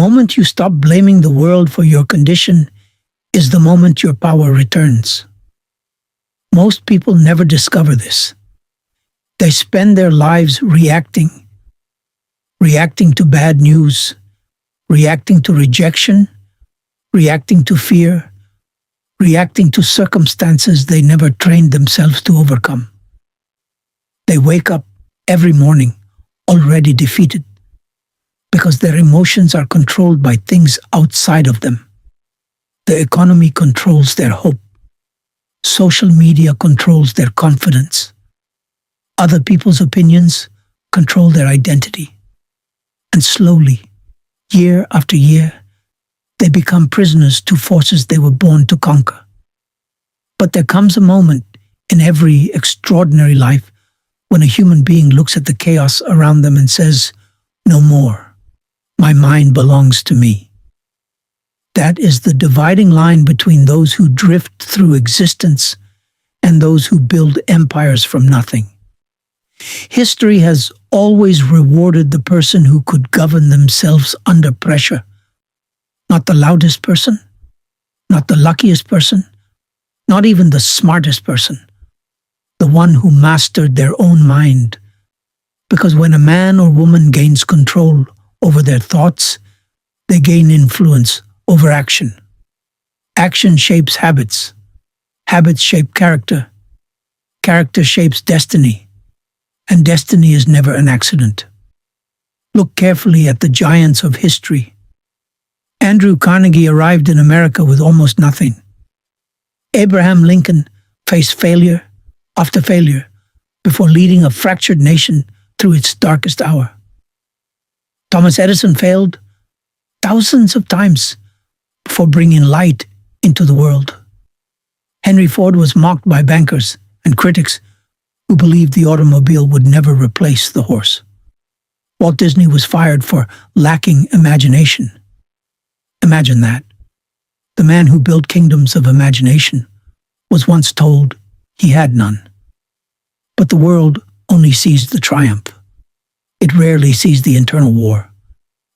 moment you stop blaming the world for your condition is the moment your power returns. Most people never discover this. They spend their lives reacting to bad news, reacting to rejection, reacting to fear, reacting to circumstances they never trained themselves to overcome. They wake up every morning already defeated because their emotions are controlled by things outside of them. The economy controls their hope. Social media controls their confidence. Other people's opinions control their identity. And slowly, year after year, they become prisoners to forces they were born to conquer. But there comes a moment in every extraordinary life when a human being looks at the chaos around them and says, "No more. My mind belongs to me." That is the dividing line between those who drift through existence and those who build empires from nothing. History has always rewarded the person who could govern themselves under pressure. Not the loudest person, not the luckiest person, not even the smartest person. The one who mastered their own mind. Because when a man or woman gains control over their thoughts, they gain influence over action. Action shapes habits. Habits shape character. Character shapes destiny. And destiny is never an accident. Look carefully at the giants of history. Andrew Carnegie arrived in America with almost nothing. Abraham Lincoln faced failure after failure before leading a fractured nation through its darkest hour. Thomas Edison failed thousands of times before bringing light into the world. Henry Ford was mocked by bankers and critics who believed the automobile would never replace the horse. Walt Disney was fired for lacking imagination. Imagine that. The man who built kingdoms of imagination was once told he had none. But the world only sees the triumph. It rarely sees the internal war,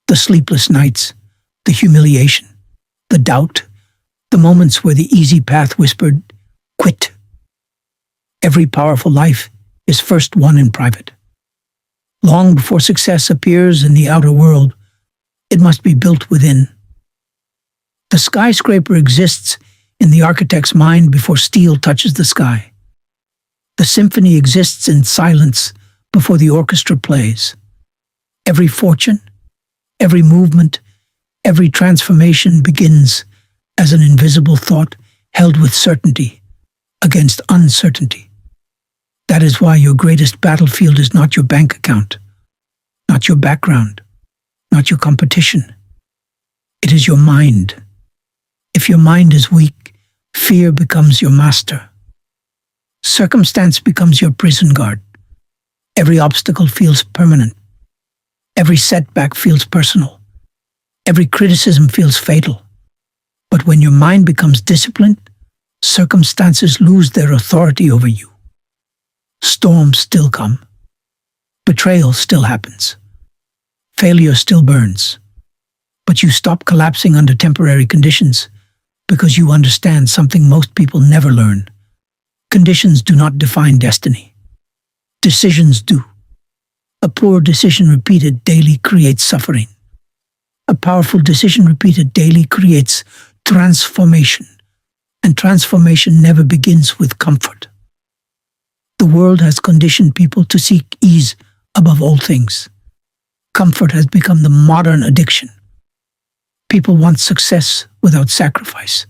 the sleepless nights, the humiliation, the doubt, the moments where the easy path whispered, "Quit." Every powerful life is first won in private. Long before success appears in the outer world, it must be built within. The skyscraper exists in the architect's mind before steel touches the sky. The symphony exists in silence before the orchestra plays. Every fortune, every movement, every transformation begins as an invisible thought held with certainty against uncertainty. That is why your greatest battlefield is not your bank account, not your background, not your competition. It is your mind. If your mind is weak, fear becomes your master. Circumstance becomes your prison guard. Every obstacle feels permanent. Every setback feels personal. Every criticism feels fatal. But when your mind becomes disciplined, circumstances lose their authority over you. Storms still come. Betrayal still happens. Failure still burns. But you stop collapsing under temporary conditions because you understand something most people never learn. Conditions do not define destiny. Decisions do. A poor decision repeated daily creates suffering. A powerful decision repeated daily creates transformation. And transformation never begins with comfort. The world has conditioned people to seek ease above all things. Comfort has become the modern addiction. People want success without sacrifice,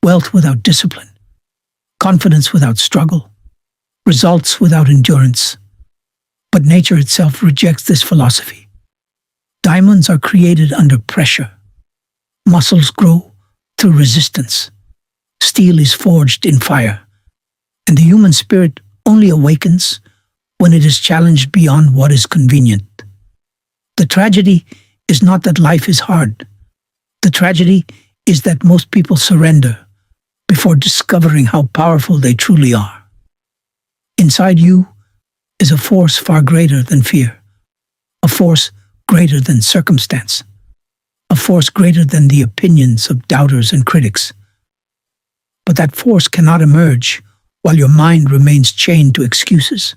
wealth without discipline, confidence without struggle, results without endurance. But nature itself rejects this philosophy. Diamonds are created under pressure. Muscles grow through resistance. Steel is forged in fire. And the human spirit only awakens when it is challenged beyond what is convenient. The tragedy is not that life is hard. The tragedy is that most people surrender before discovering how powerful they truly are. Inside you is a force far greater than fear, a force greater than circumstance, a force greater than the opinions of doubters and critics. But that force cannot emerge while your mind remains chained to excuses.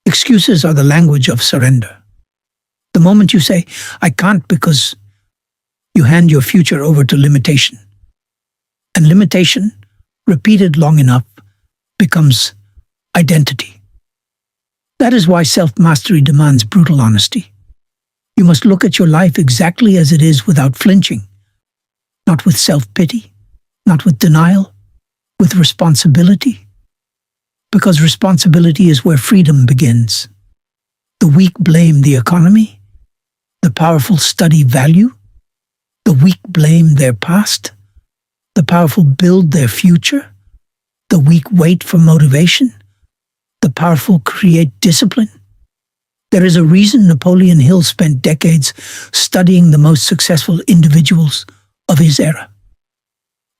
Excuses are the language of surrender. The moment you say, "I can't," because you hand your future over to limitation. And limitation, repeated long enough, becomes identity. That is why self-mastery demands brutal honesty. You must look at your life exactly as it is without flinching, not with self-pity, not with denial, with responsibility. Because responsibility is where freedom begins. The weak blame the economy, the powerful study value, the weak blame their past, the powerful build their future, the weak wait for motivation, the powerful create discipline. There is a reason Napoleon Hill spent decades studying the most successful individuals of his era.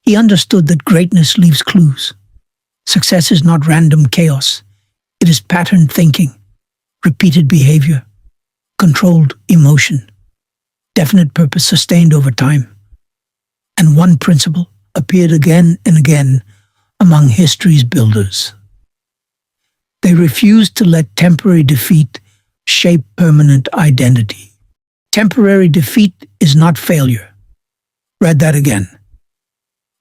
He understood that greatness leaves clues. Success is not random chaos. It is patterned thinking, repeated behavior, controlled emotion, definite purpose sustained over time. And one principle appeared again and again among history's builders. They refused to let temporary defeat shape permanent identity. Temporary defeat is not failure. Read that again.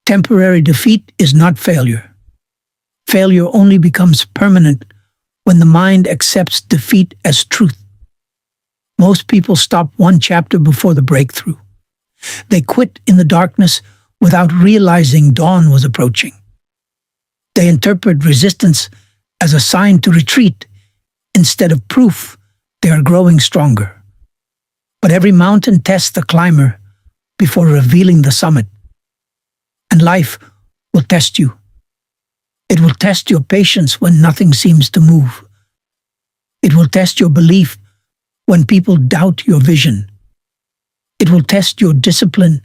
Temporary defeat is not failure. Failure only becomes permanent when the mind accepts defeat as truth. Most people stop one chapter before the breakthrough. They quit in the darkness without realizing dawn was approaching. They interpret resistance as a sign to retreat instead of proof they are growing stronger. But every mountain tests the climber before revealing the summit. And life will test you. It will test your patience when nothing seems to move. It will test your belief when people doubt your vision. It will test your discipline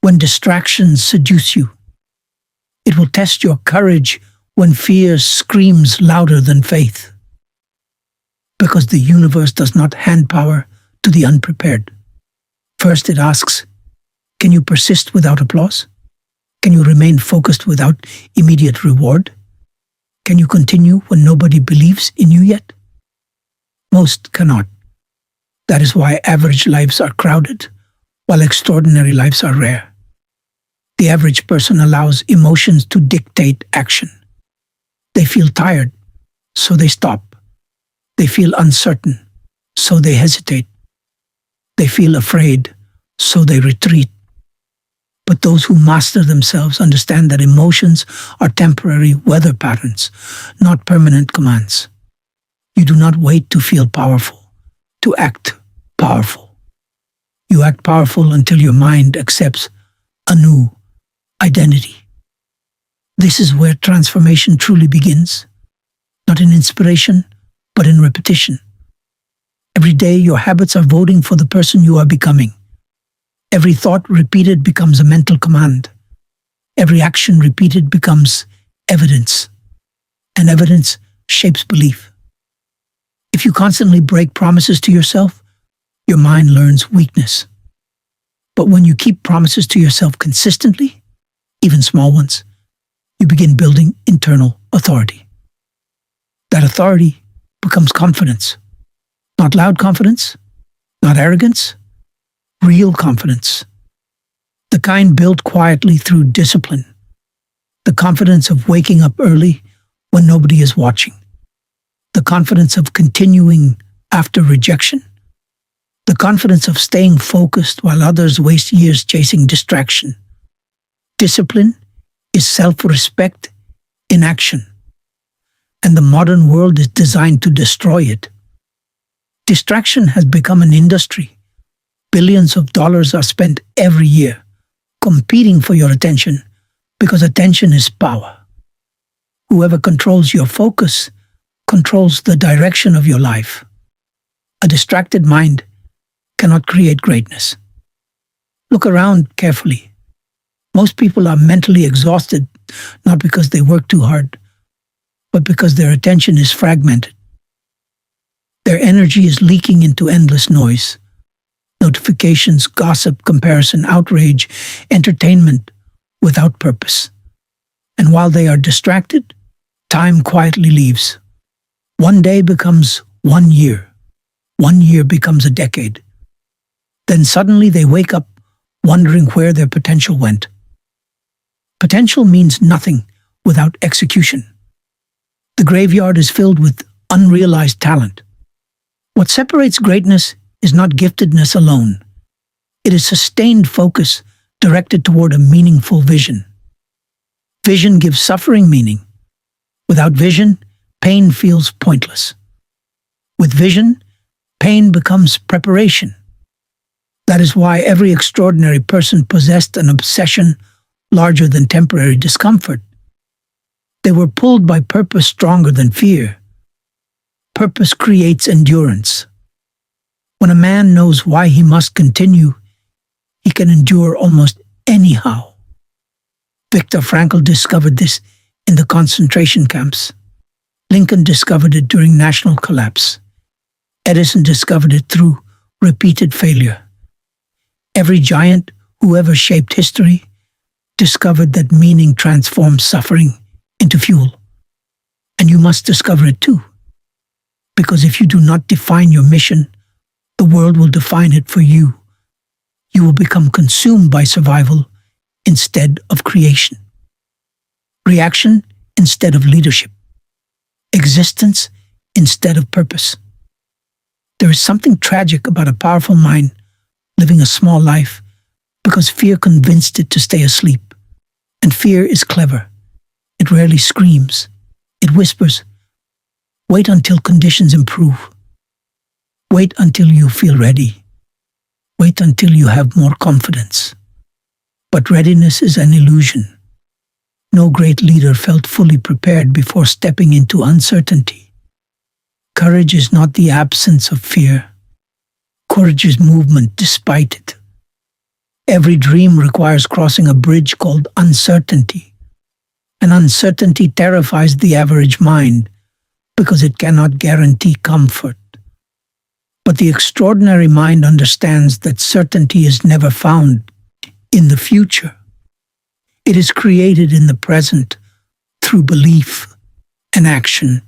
when distractions seduce you. It will test your courage when fear screams louder than faith. Because the universe does not hand power to the unprepared. First it asks, can you persist without applause? Can you remain focused without immediate reward? Can you continue when nobody believes in you yet? Most cannot. That is why average lives are crowded, while extraordinary lives are rare. The average person allows emotions to dictate action. They feel tired, so they stop. They feel uncertain, so they hesitate. They feel afraid, so they retreat. But those who master themselves understand that emotions are temporary weather patterns, not permanent commands. You do not wait to feel powerful, to act powerful. You act powerful until your mind accepts a new identity. This is where transformation truly begins, not in inspiration, but in repetition. Every day your habits are voting for the person you are becoming. Every thought repeated becomes a mental command. Every action repeated becomes evidence. And evidence shapes belief. If you constantly break promises to yourself, your mind learns weakness. But when you keep promises to yourself consistently, even small ones, you begin building internal authority. That authority becomes confidence. Not loud confidence, not arrogance, real confidence. The kind built quietly through discipline. The confidence of waking up early when nobody is watching. The confidence of continuing after rejection. The confidence of staying focused while others waste years chasing distraction. Discipline is self-respect in action. And the modern world is designed to destroy it. Distraction has become an industry. Billions of dollars are spent every year competing for your attention because attention is power. Whoever controls your focus controls the direction of your life. A distracted mind cannot create greatness. Look around carefully. Most people are mentally exhausted, not because they work too hard, but because their attention is fragmented. Their energy is leaking into endless noise. notifications, gossip, comparison, outrage, entertainment without purpose. And while they are distracted, time quietly leaves. One day becomes 1 year. 1 year becomes a decade. Then suddenly they wake up wondering where their potential went. Potential means nothing without execution. The graveyard is filled with unrealized talent. What separates greatness is not giftedness alone. It is sustained focus directed toward a meaningful vision. Vision gives suffering meaning. Without vision, pain feels pointless. With vision, pain becomes preparation. That is why every extraordinary person possessed an obsession larger than temporary discomfort. They were pulled by purpose stronger than fear. Purpose creates endurance. When a man knows why he must continue, he can endure almost anyhow. Viktor Frankl discovered this in the concentration camps. Lincoln discovered it during national collapse. Edison discovered it through repeated failure. Every giant who ever shaped history discovered that meaning transforms suffering into fuel. And you must discover it too. Because if you do not define your mission, the world will define it for you. You will become consumed by survival instead of creation. Reaction instead of leadership. Existence instead of purpose. There is something tragic about a powerful mind living a small life because fear convinced it to stay asleep. And fear is clever. It rarely screams. It whispers, "Wait until conditions improve. Wait until you feel ready. Wait until you have more confidence." But readiness is an illusion. No great leader felt fully prepared before stepping into uncertainty. Courage is not the absence of fear. Courage is movement despite it. Every dream requires crossing a bridge called uncertainty. And uncertainty terrifies the average mind because it cannot guarantee comfort. But the extraordinary mind understands that certainty is never found in the future. It is created in the present through belief and action.